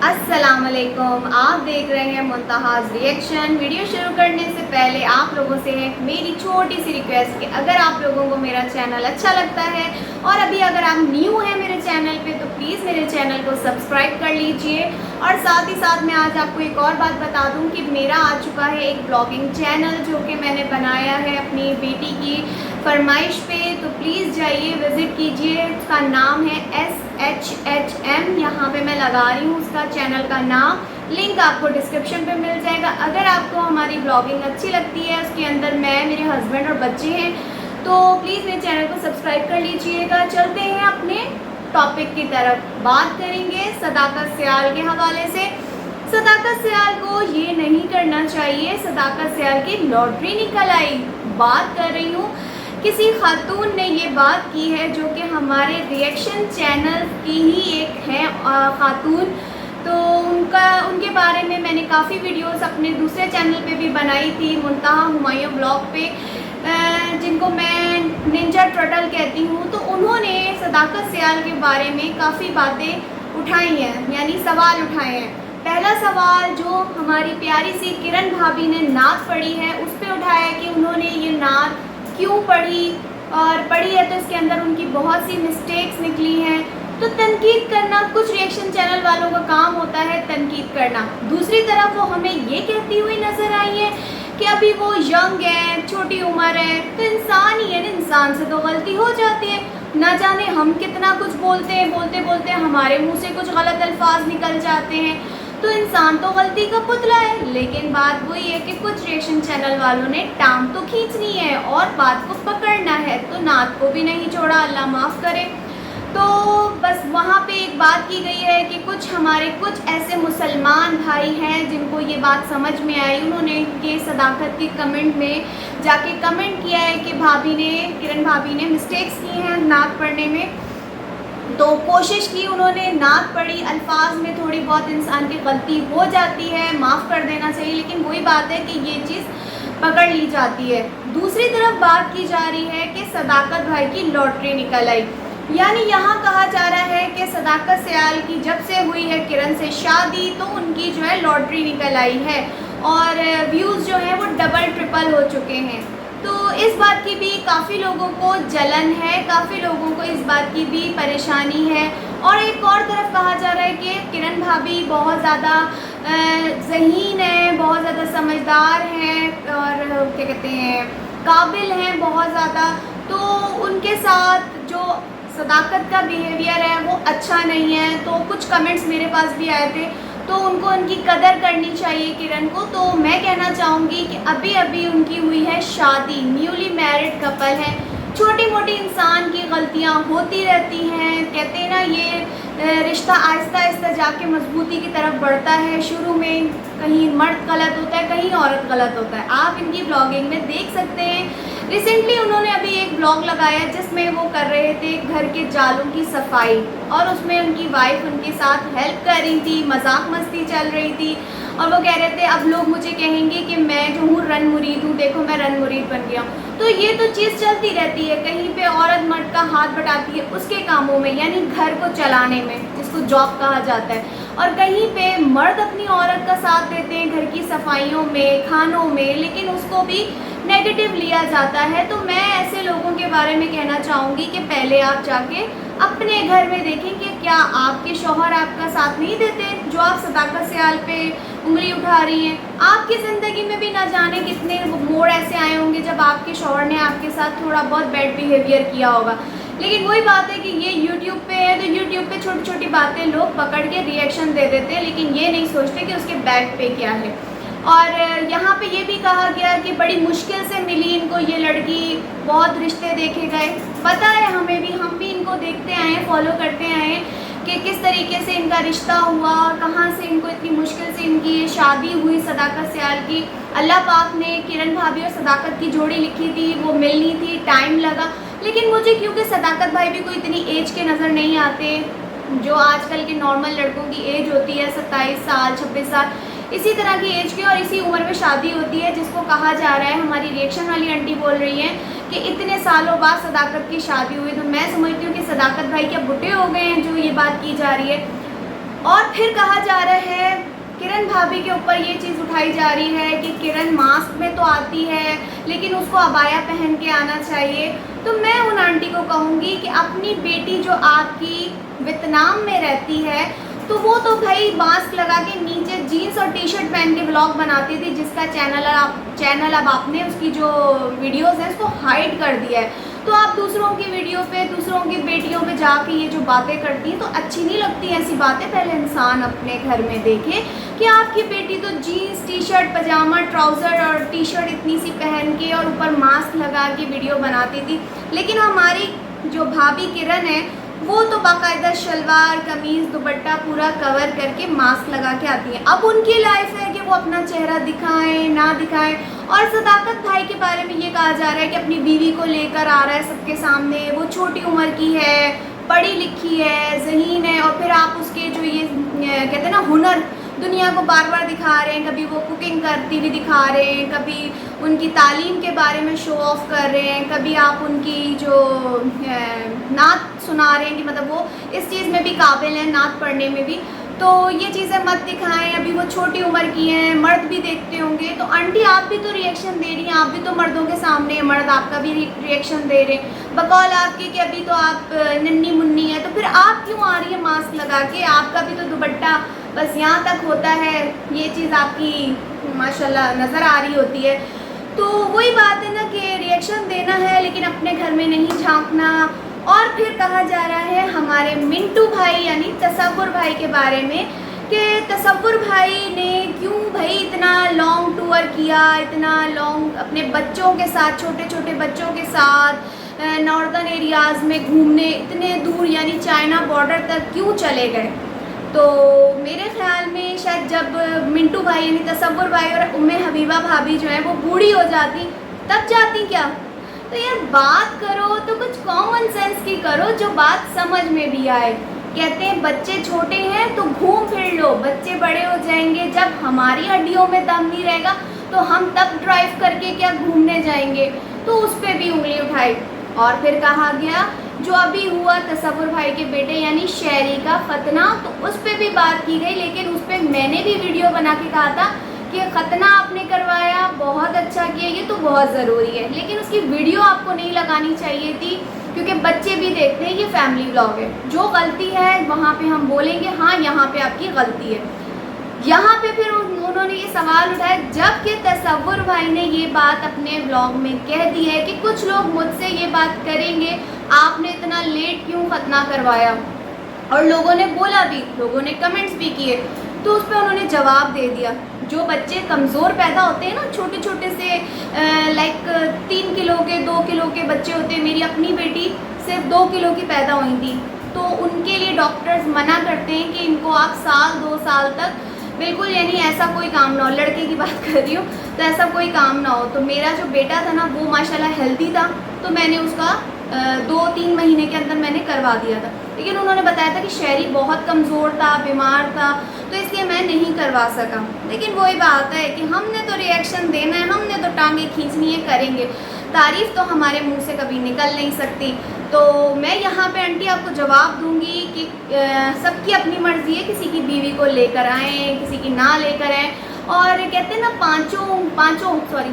अस्सलाम वालेकुम। आप देख रहे हैं मुंतहाज रिएक्शन। वीडियो शुरू करने से पहले आप लोगों से मेरी छोटी सी रिक्वेस्ट कि अगर आप लोगों को मेरा चैनल अच्छा लगता है और अभी अगर आप न्यू हैं मेरे चैनल पे तो प्लीज़ मेरे चैनल को सब्सक्राइब कर लीजिए। और साथ ही साथ मैं आज आपको एक और बात बता दूं कि मेरा आ चुका है एक ब्लॉगिंग चैनल जो कि मैंने बनाया है अपनी बेटी की फरमाइश पे, तो प्लीज़ जाइए विज़िट कीजिए। उसका नाम है SHHM। यहाँ पे मैं लगा रही हूँ उसका चैनल का नाम, लिंक आपको डिस्क्रिप्शन पे मिल जाएगा। अगर आपको हमारी ब्लॉगिंग अच्छी लगती है, उसके अंदर मैं, मेरे हस्बैंड और बच्चे हैं, तो प्लीज़ मेरे चैनल को सब्सक्राइब कर लीजिएगा। चलते हैं अपने टॉपिक की तरफ। बात करेंगे सदाकत सियाल के हवाले से। सदाकत सियाल को ये नहीं करना चाहिए, सदाकत सियाल की लॉटरी निकल आई। बात कर रही हूँ किसी खातून ने ये बात की है जो कि हमारे रिएक्शन चैनल की ही एक है खातून, तो उनके बारे में मैंने काफ़ी वीडियोस अपने दूसरे चैनल पे भी बनाई थी, मुंतहा हुमायूं ब्लॉग पे, जिनको मैं निंजा टर्टल कहती हूँ। तो उन्होंने सदाकत सियाल के बारे में काफ़ी बातें उठाई हैं, यानी सवाल उठाए हैं। पहला सवाल जो हमारी प्यारी सी किरण भाभी ने नात पढ़ी है उस पर उठाया है कि उन्होंने ये नात क्यों पढ़ी, और पढ़ी है तो इसके अंदर उनकी बहुत सी मिस्टेक्स निकली हैं। तो तनकीद करना कुछ रिएक्शन चैनल वालों का काम होता है, तनकीद करना। दूसरी तरफ वो हमें ये कहती हुई नज़र आई है कि अभी वो यंग है, छोटी उम्र है, तो इंसान ही है, इंसान से तो गलती हो जाती है। ना जाने हम कितना कुछ बोलते हैं, बोलते बोलते हमारे मुँह से कुछ गलत अल्फाज निकल जाते हैं, तो इंसान तो गलती का पुतला है। लेकिन बात वही है कि कुछ रिएक्शन चैनल वालों ने टांग तो खींचनी है और बात को पकड़ना है, तो नात को भी नहीं छोड़ा, अल्लाह माफ़ करे। तो बस वहाँ पे एक बात की गई है कि कुछ ऐसे मुसलमान भाई हैं जिनको ये बात समझ में आई, उन्होंने ये सदाकत के कमेंट में जाके कमेंट किया है कि किरण भाभी ने मिस्टेक्स की हैं नात पढ़ने में। तो कोशिश की उन्होंने, नात पढ़ी, अल्फाज में थोड़ी बहुत इंसान की गलती हो जाती है, माफ़ कर देना चाहिए, लेकिन वही बात है कि ये चीज़ पकड़ ली जाती है। दूसरी तरफ बात की जा रही है कि सदाकत भाई की लॉटरी निकल आई, यानी यहाँ कहा जा रहा है कि सदाकत सियाल की जब से हुई है किरण से शादी तो उनकी जो है लॉटरी निकल आई है और व्यूज़ जो हैं वो डबल ट्रिपल हो चुके हैं। तो इस बात की भी काफ़ी लोगों को जलन है, काफ़ी लोगों को इस बात की भी परेशानी है। और एक और तरफ कहा जा रहा है कि किरण भाभी बहुत ज़्यादा ज़हीन है, बहुत ज़्यादा समझदार हैं और क्या कहते हैं काबिल हैं बहुत ज़्यादा, तो उनके साथ जो सदाकत का बिहेवियर है वो अच्छा नहीं है। तो कुछ कमेंट्स मेरे पास भी आए थे, तो उनको उनकी कदर करनी चाहिए किरण को। तो मैं कहना चाहूँगी कि अभी अभी उनकी हुई है शादी, न्यूली मैरिड कपल है, छोटी मोटी इंसान की गलतियाँ होती रहती हैं। कहते हैं ना, ये रिश्ता आहिस्ता आहिस्ता जाके मजबूती की तरफ बढ़ता है। शुरू में कहीं मर्द गलत होता है, कहीं औरत गलत होता है। आप इनकी ब्लॉगिंग में देख सकते हैं, रिसेंटली उन्होंने अभी एक ब्लॉग लगाया जिसमें वो कर रहे थे घर के जालों की सफाई, और उसमें उनकी वाइफ उनके साथ हेल्प कर रही थी, मजाक मस्ती चल रही थी, और वो कह रहे थे अब लोग मुझे कहेंगे कि मैं जो हूँ रन मुरीद हूँ, देखो मैं रन मुरीद बन गया। तो ये तो चीज़ चलती रहती है, कहीं पे औरत मर्द का हाथ बटाती है उसके कामों में, यानी घर को चलाने में, जिसको जॉब कहा जाता है, और कहीं पे मर्द अपनी औरत का साथ देते हैं घर की सफाइयों में, खानों में, लेकिन उसको भी नेगेटिव लिया जाता है। तो मैं ऐसे लोगों के बारे में कहना चाहूँगी कि पहले आप जाके अपने घर में देखें कि क्या आपके शौहर आपका साथ नहीं देते, जो आप सदाकत सियाल पे उंगली उठा रही हैं। आपकी ज़िंदगी में भी ना जाने कितने मोड़ ऐसे आए होंगे जब आपके शौहर ने आपके साथ थोड़ा बहुत बैड बिहेवियर किया होगा। लेकिन वही बात है कि ये यूट्यूब पे है, तो यूट्यूब पे छोटी छोटी बातें लोग पकड़ के रिएक्शन दे देते हैं, लेकिन ये नहीं सोचते कि उसके बैक पे क्या है। और यहाँ पे ये भी कहा गया कि बड़ी मुश्किल से मिली इनको ये लड़की, बहुत रिश्ते देखे गए, पता है हमें भी, हम भी इनको देखते आए हैं, फॉलो करते आए हैं कि किस तरीके से इनका रिश्ता हुआ और कहाँ से इनको इतनी मुश्किल से इनकी ये शादी हुई सदाकत सियाल की। अल्लाह पाक ने किरण भाभी और सदाकत की जोड़ी लिखी थी, वो मिलनी थी, टाइम लगा, लेकिन मुझे क्योंकि सदाकत भाई भी कोई इतनी एज के नज़र नहीं आते जो आजकल के नॉर्मल लड़कों की एज होती है 27 साल 26 साल, इसी तरह की एज की और इसी उम्र में शादी होती है, जिसको कहा जा रहा है, हमारी रिएक्शन वाली आंटी बोल रही हैं कि इतने सालों बाद सदाकत की शादी हुई। तो मैं समझती हूँ कि सदाकत भाई क्या बुढ़े हो गए हैं जो ये बात की जा रही है। और फिर कहा जा रहा है किरण भाभी के ऊपर ये चीज़ उठाई जा रही है कि किरण मास्क में तो आती है लेकिन उसको अबाया पहन के आना चाहिए। तो मैं उन आंटी को कहूँगी कि अपनी बेटी जो आपकी वियतनाम में रहती है तो वो तो भाई मास्क लगा के नीचे जीन्स और टी शर्ट पहन के व्लॉग बनाती थी, जिसका चैनल अब आपने उसकी जो वीडियोस हैं उसको हाइड कर दिया है। तो आप दूसरों की वीडियो पे, दूसरों की बेटियों पे जाके ये जो बातें करती हैं तो अच्छी नहीं लगती ऐसी बातें। पहले इंसान अपने घर में देखे कि आपकी बेटी तो जीन्स टी शर्ट पजामा ट्राउज़र और टी शर्ट इतनी सी पहन के और ऊपर मास्क लगा के वीडियो बनाती थी, लेकिन हमारी जो भाभी किरण है वो तो बाकायदा शलवार कमीज़ दुपट्टा पूरा कवर करके मास्क लगा के आती हैं। अब उनकी लाइफ है कि वो अपना चेहरा दिखाएं ना दिखाएं। और सदाकत भाई के बारे में ये कहा जा रहा है कि अपनी बीवी को लेकर आ रहा है सबके सामने, वो छोटी उम्र की है, पढ़ी लिखी है, ज़हीन है, और फिर आप उसके जो ये कहते हैं ना हुनर दुनिया को बार बार दिखा रहे हैं। कभी वो कुकिंग करती हुई दिखा रहे हैं, कभी उनकी तालीम के बारे में शो ऑफ कर रहे हैं, कभी आप उनकी जो नात सुना रहे हैं कि मतलब वो इस चीज़ में भी काबिल हैं, नात पढ़ने में भी। तो ये चीज़ें मत दिखाएं, अभी वो छोटी उम्र की हैं, मर्द भी देखते होंगे। तो आंटी आप भी तो रिएक्शन दे रही हैं, आप भी तो मर्दों के सामने, मर्द आपका भी रिएक्शन दे रहे हैं बकौल आपकी कि अभी तो आप नन्नी मुन्नी है, तो फिर आप क्यों आ रही है मास्क लगा के? आपका भी तो दुपट्टा बस यहाँ तक होता है, ये चीज़ आपकी माशाल्लाह नज़र आ रही होती है। तो वही बात है ना कि रिएक्शन देना है लेकिन अपने घर में नहीं झांकना। और फिर कहा जा रहा है हमारे मिंटू भाई यानी तसव्वुर भाई के बारे में कि तसव्वुर भाई ने क्यों भाई इतना लॉन्ग टूर किया, इतना लॉन्ग अपने बच्चों के साथ, छोटे छोटे बच्चों के साथ नॉर्दर्न एरियाज़ में घूमने इतने दूर यानी चाइना बॉर्डर तक क्यों चले गए। तो मेरे ख्याल में शायद जब मिंटू भाई यानी तसव्वुर भाई और उम्मे हबीबा भाभी जो है वो बूढ़ी हो जाती तब जाती क्या। तो यार बात करो तो कुछ कॉमन सेंस की करो जो बात समझ में भी आए। कहते हैं बच्चे छोटे हैं तो घूम फिर लो, बच्चे बड़े हो जाएंगे, जब हमारी हड्डियों में दम नहीं रहेगा तो हम तब ड्राइव करके क्या घूमने जाएंगे। तो उस पर भी उंगली उठाई। और फिर कहा गया जो अभी हुआ तसव्वुर भाई के बेटे यानी शहरी का खतना, तो उस पर भी बात की गई, लेकिन उस पर मैंने भी वीडियो बना के कहा था कि खतना आपने करवाया, बहुत अच्छा किया, ये तो बहुत ज़रूरी है, लेकिन उसकी वीडियो आपको नहीं लगानी चाहिए थी क्योंकि बच्चे भी देखते हैं, ये फैमिली व्लॉग है। जो गलती है वहाँ पे हम बोलेंगे हाँ यहाँ पे आपकी गलती है। यहाँ पे फिर उन्होंने ये सवाल उठाया जबकि तसव्वुर भाई ने ये बात अपने व्लॉग में कह दी है कि कुछ लोग मुझसे ये बात करेंगे आपने इतना लेट क्यों खतना करवाया, और लोगों ने बोला भी, लोगों ने कमेंट्स भी किए। तो उस पर उन्होंने जवाब दे दिया जो बच्चे कमज़ोर पैदा होते हैं ना, छोटे छोटे से लाइक 3 किलो के 2 किलो के बच्चे होते हैं, मेरी अपनी बेटी सिर्फ 2 किलो की पैदा हुई थी, तो उनके लिए डॉक्टर्स मना करते हैं कि इनको आप 1-2 साल तक बिल्कुल यानी ऐसा कोई काम ना हो, लड़के की बात कर रही हूँ, तो ऐसा कोई काम ना हो। तो मेरा जो बेटा था ना वो माशाल्लाह हेल्दी था, तो मैंने उसका 2-3 महीने के अंदर मैंने करवा दिया था, लेकिन उन्होंने बताया था कि शहरी बहुत कमज़ोर था, बीमार था, तो इसलिए मैं नहीं करवा सका। लेकिन वही बात है कि हमने तो रिएक्शन देना है, हमने तो टांगे खींचनी है, करेंगे, तारीफ़ तो हमारे मुंह से कभी निकल नहीं सकती। तो मैं यहाँ पे आंटी आपको जवाब दूंगी कि सबकी अपनी मर्ज़ी है, किसी की बीवी को लेकर आएँ, किसी की ना लेकर आएँ। और कहते हैं ना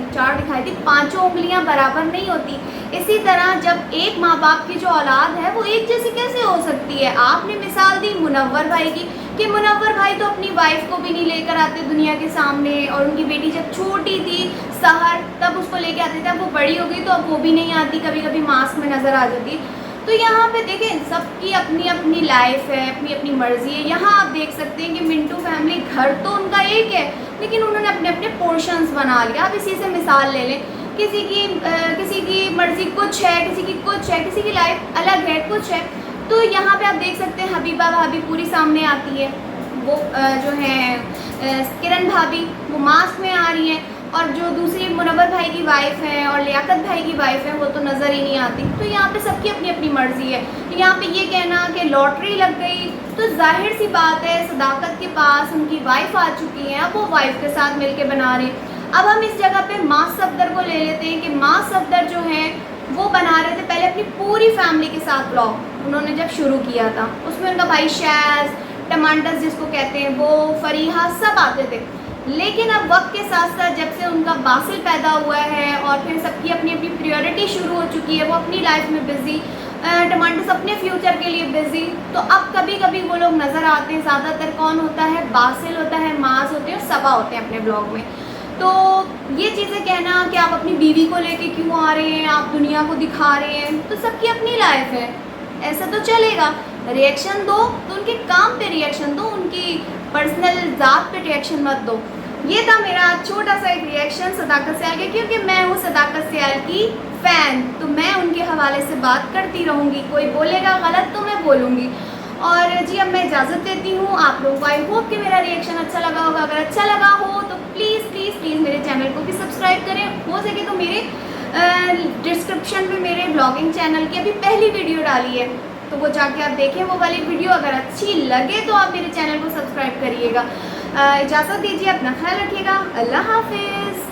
चार दिखाई थी, पांचों उंगलियां बराबर नहीं होती। इसी तरह जब एक माँ बाप की जो औलाद है वो एक जैसी कैसे हो सकती है। आपने मिसाल दी मुनव्वर भाई की कि मुनव्वर भाई तो अपनी वाइफ को भी नहीं लेकर आते दुनिया के सामने, और उनकी बेटी जब छोटी थी सहर तब उसको लेके आते थे, अब वो बड़ी हो गई तो अब वो भी नहीं आती, कभी कभी मास्क में नज़र आ जाती। तो यहाँ पे देखें सबकी अपनी अपनी लाइफ है, अपनी अपनी मर्जी है। यहाँ आप देख सकते हैं कि मिंटू फैमिली घर तो उनका एक है, लेकिन उन्होंने अपने अपने पोर्शंस बना लिया। आप इसी से मिसाल ले लें, किसी की मर्जी कुछ है, किसी की कुछ है, किसी की लाइफ अलग है, कुछ है। तो यहाँ पे आप देख सकते हैं हबीबा भाभी पूरी सामने आती है, वो जो है किरण भाभी वो मास्क में आ रही हैं, और जो दूसरी मुनव्वर भाई की वाइफ है और लियाकत भाई की वाइफ है वो तो नज़र ही नहीं आती। तो यहाँ पे सबकी अपनी अपनी मर्जी है। यहाँ पे ये कहना कि लॉटरी लग गई, तो जाहिर सी बात है सदाकत के पास उनकी वाइफ आ चुकी है, अब वो वाइफ के साथ मिलके बना रहे हैं। अब हम इस जगह पे माँ सफदर को ले लेते हैं कि माँ सफदर जो है वो बना रहे थे पहले अपनी पूरी फैमिली के साथ ब्लॉग, उन्होंने जब शुरू किया था उसमें उनका भाई शैज़, टमाटस जिसको कहते हैं वो, फरीहा, सब आते थे। लेकिन अब वक्त के साथ साथ जब से उनका बासिल पैदा हुआ है और फिर सबकी अपनी अपनी प्रायोरिटी शुरू हो चुकी है, वो अपनी लाइफ में बिज़ी, टमाटस अपने फ्यूचर के लिए बिज़ी, तो अब कभी कभी वो लोग नज़र आते हैं। ज़्यादातर कौन होता है? बासिल होता है, माज होते हैं और सबा होते हैं अपने ब्लॉग में। तो ये चीज़ें कहना कि आप अपनी बीवी को लेके क्यों आ रहे हैं, आप दुनिया को दिखा रहे हैं, तो सबकी अपनी लाइफ है, ऐसा तो चलेगा। रिएक्शन दो तो उनके काम पे रिएक्शन दो, उनकी पर्सनल ज़ात पे रिएक्शन मत दो। ये था मेरा छोटा सा एक रिएक्शन सदाकत सियाल के, क्योंकि मैं हूँ सदाकत सियाल की फ़ैन, तो मैं उनके हवाले से बात करती रहूँगी। कोई बोलेगा गलत तो मैं बोलूँगी। और जी अब मैं इजाज़त देती हूँ आप लोगों को। आई होप कि मेरा रिएक्शन अच्छा लगा होगा। अगर अच्छा लगा हो तो प्लीज़ प्लीज़ प्लीज़ मेरे चैनल को भी सब्सक्राइब करें। हो सके तो मेरे डिस्क्रिप्शन में मेरे ब्लॉगिंग चैनल की अभी पहली वीडियो डाली है, तो वो जाके आप देखें वो वाली वीडियो। अगर अच्छी लगे तो आप मेरे चैनल को सब्सक्राइब करिएगा। इजाज़त दीजिए, अपना ख्याल रखिएगा। अल्लाह हाफिज़।